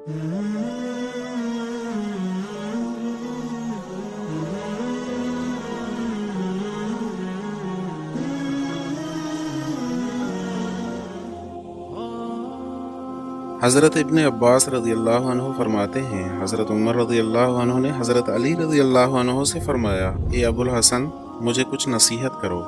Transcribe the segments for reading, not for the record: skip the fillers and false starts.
حضرت ابن عباس رضی اللہ عنہ فرماتے ہیں، حضرت عمر رضی اللہ عنہ نے حضرت علی رضی اللہ عنہ سے فرمایا، اے ابو الحسن مجھے کچھ نصیحت کرو۔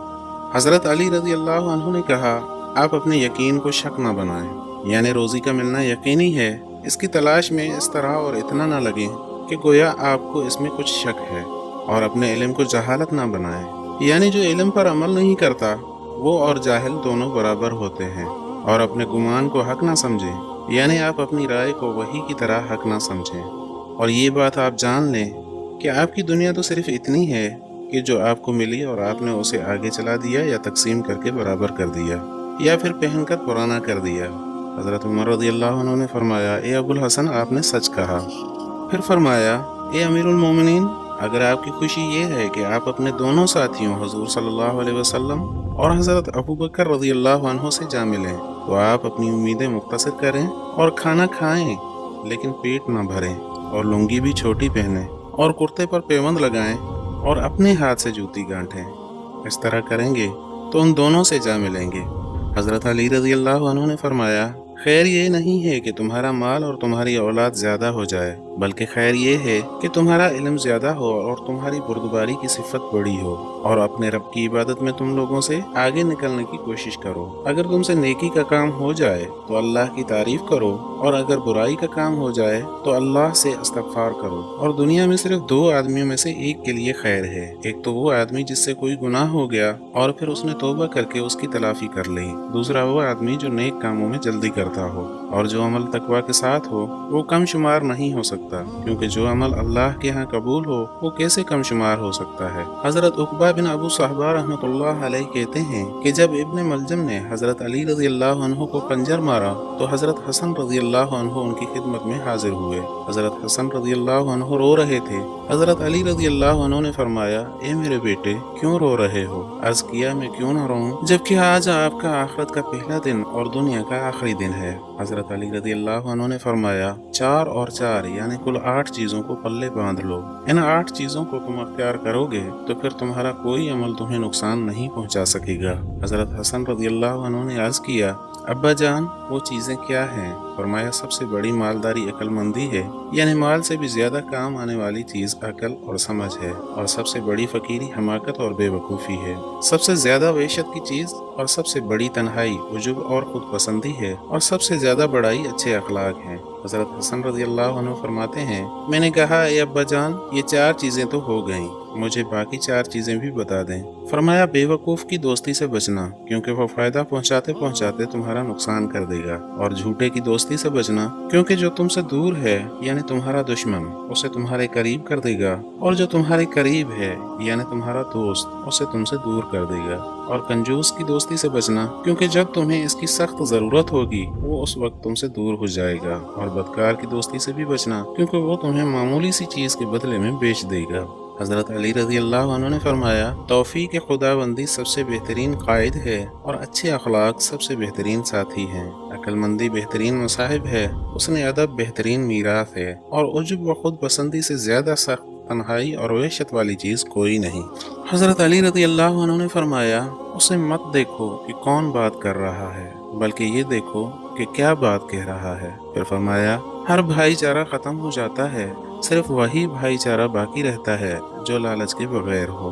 حضرت علی رضی اللہ عنہ نے کہا، آپ اپنے یقین کو شک نہ بنائیں، یعنی روزی کا ملنا یقینی ہے، اس کی تلاش میں اس طرح اور اتنا نہ لگیں کہ گویا آپ کو اس میں کچھ شک ہے، اور اپنے علم کو جہالت نہ بنائیں، یعنی جو علم پر عمل نہیں کرتا وہ اور جاہل دونوں برابر ہوتے ہیں، اور اپنے گمان کو حق نہ سمجھیں، یعنی آپ اپنی رائے کو وحی کی طرح حق نہ سمجھیں، اور یہ بات آپ جان لیں کہ آپ کی دنیا تو صرف اتنی ہے کہ جو آپ کو ملی اور آپ نے اسے آگے چلا دیا یا تقسیم کر کے برابر کر دیا یا پھر پہن کر پرانا کر دیا۔ حضرت عمر رضی اللہ عنہ نے فرمایا، اے ابو الحسن آپ نے سچ کہا۔ پھر فرمایا، اے امیر المومنین، اگر آپ کی خوشی یہ ہے کہ آپ اپنے دونوں ساتھیوں حضور صلی اللہ علیہ وسلم اور حضرت ابو بکر رضی اللہ عنہ سے جا ملیں تو آپ اپنی امیدیں مختصر کریں اور کھانا کھائیں لیکن پیٹ نہ بھریں، اور لنگی بھی چھوٹی پہنیں اور کرتے پر پیوند لگائیں اور اپنے ہاتھ سے جوتی گانٹھیں۔ اس طرح کریں گے تو ان دونوں سے جا ملیں گے۔ حضرت علی رضی اللہ عنہ نے فرمایا، خیر یہ نہیں ہے کہ تمہارا مال اور تمہاری اولاد زیادہ ہو جائے، بلکہ خیر یہ ہے کہ تمہارا علم زیادہ ہو اور تمہاری بردباری کی صفت بڑی ہو، اور اپنے رب کی عبادت میں تم لوگوں سے آگے نکلنے کی کوشش کرو۔ اگر تم سے نیکی کا کام ہو جائے تو اللہ کی تعریف کرو، اور اگر برائی کا کام ہو جائے تو اللہ سے استغفار کرو۔ اور دنیا میں صرف دو آدمیوں میں سے ایک کے لیے خیر ہے، ایک تو وہ آدمی جس سے کوئی گناہ ہو گیا اور پھر اس نے توبہ کر کے اس کی تلافی کر لی، دوسرا وہ آدمی جو نیک کاموں میں جلدی کرتا ہو، اور جو عمل تقوی کے ساتھ ہو وہ کم شمار نہیں ہو سکتا، کیونکہ جو عمل اللہ کے ہاں قبول ہو وہ کیسے کم شمار ہو سکتا ہے۔ حضرت عقبہ بن ابو صحبہ رحمۃ اللہ علیہ کہتے ہیں کہ جب ابن ملجم نے حضرت علی رضی اللہ عنہ کو خنجر مارا تو حضرت حسن رضی اللہ عنہ ان کی خدمت میں حاضر ہوئے۔ حضرت حسن رضی اللہ عنہ رو رہے تھے۔ حضرت علی رضی اللہ عنہ نے فرمایا، اے میرے بیٹے کیوں رو رہے ہو؟ عرض کیا، میں کیوں نہ روؤں جبکہ آج آپ کا آخرت کا پہلا دن اور دنیا کا آخری دن ہے۔ حضرت علی رضی اللہ عنہ نے فرمایا، 4 اور 4 یعنی کل 8 چیزوں کو پلے باندھ لو، ان 8 چیزوں کو تم اختیار کرو گے تو پھر تمہارا کوئی عمل تمہیں نقصان نہیں پہنچا سکے گا۔ حضرت حسن رضی اللہ عنہ نے عرض کیا، ابا جان وہ چیزیں کیا ہیں؟ فرمایا، سب سے بڑی مالداری عقل مندی ہے، یعنی مال سے بھی زیادہ کام آنے والی چیز عقل اور سمجھ ہے، اور سب سے بڑی فقیری حماقت اور بے وقوفی ہے، سب سے زیادہ وحشت کی چیز اور سب سے بڑی تنہائی عجب اور خود پسندی ہے، اور سب سے زیادہ بڑائی اچھے اخلاق ہیں۔ حضرت حسن رضی اللہ عنہ فرماتے ہیں، میں نے کہا، اے ابا جان یہ 4 چیزیں تو ہو گئیں، مجھے باقی 4 چیزیں بھی بتا دیں۔ فرمایا، بے وقوف کی دوستی سے بچنا، کیونکہ وہ فائدہ پہنچاتے پہنچاتے تمہارا نقصان کر دے گا، اور جھوٹے کی دوستی سے بچنا، کیونکہ جو تم سے دور ہے یعنی تمہارا دشمن اسے تمہارے قریب کر دے گا، اور جو تمہارے قریب ہے یعنی تمہارا دوست اسے تم سے دور کر دے گا، اور کنجوس کی دوستی سے بچنا، کیونکہ جب تمہیں اس کی سخت ضرورت ہوگی وہ اس وقت تم سے دور ہو جائے گا، اور بدکار کی دوستی سے بھی بچنا، کیونکہ وہ تمہیں معمولی سی چیز کے بدلے میں بیچ دے گا۔ حضرت علی رضی اللہ عنہ نے فرمایا، توفیق خداوندی سب سے بہترین قائد ہے، اور اچھے اخلاق سب سے بہترین ساتھی ہیں، عقل مندی بہترین مصاحب ہے، حسن ادب بہترین میراث ہے، اور عجب و خود پسندی سے زیادہ سخت تنہائی اور وحشت والی چیز کوئی نہیں۔ حضرت علی رضی اللہ عنہ نے فرمایا، اسے مت دیکھو کہ کون بات کر رہا ہے، بلکہ یہ دیکھو کہ کیا بات کہہ رہا ہے۔ پھر فرمایا، ہر بھائی چارہ ختم ہو جاتا ہے، صرف وہی بھائی چارہ باقی رہتا ہے جو لالچ کے بغیر ہو۔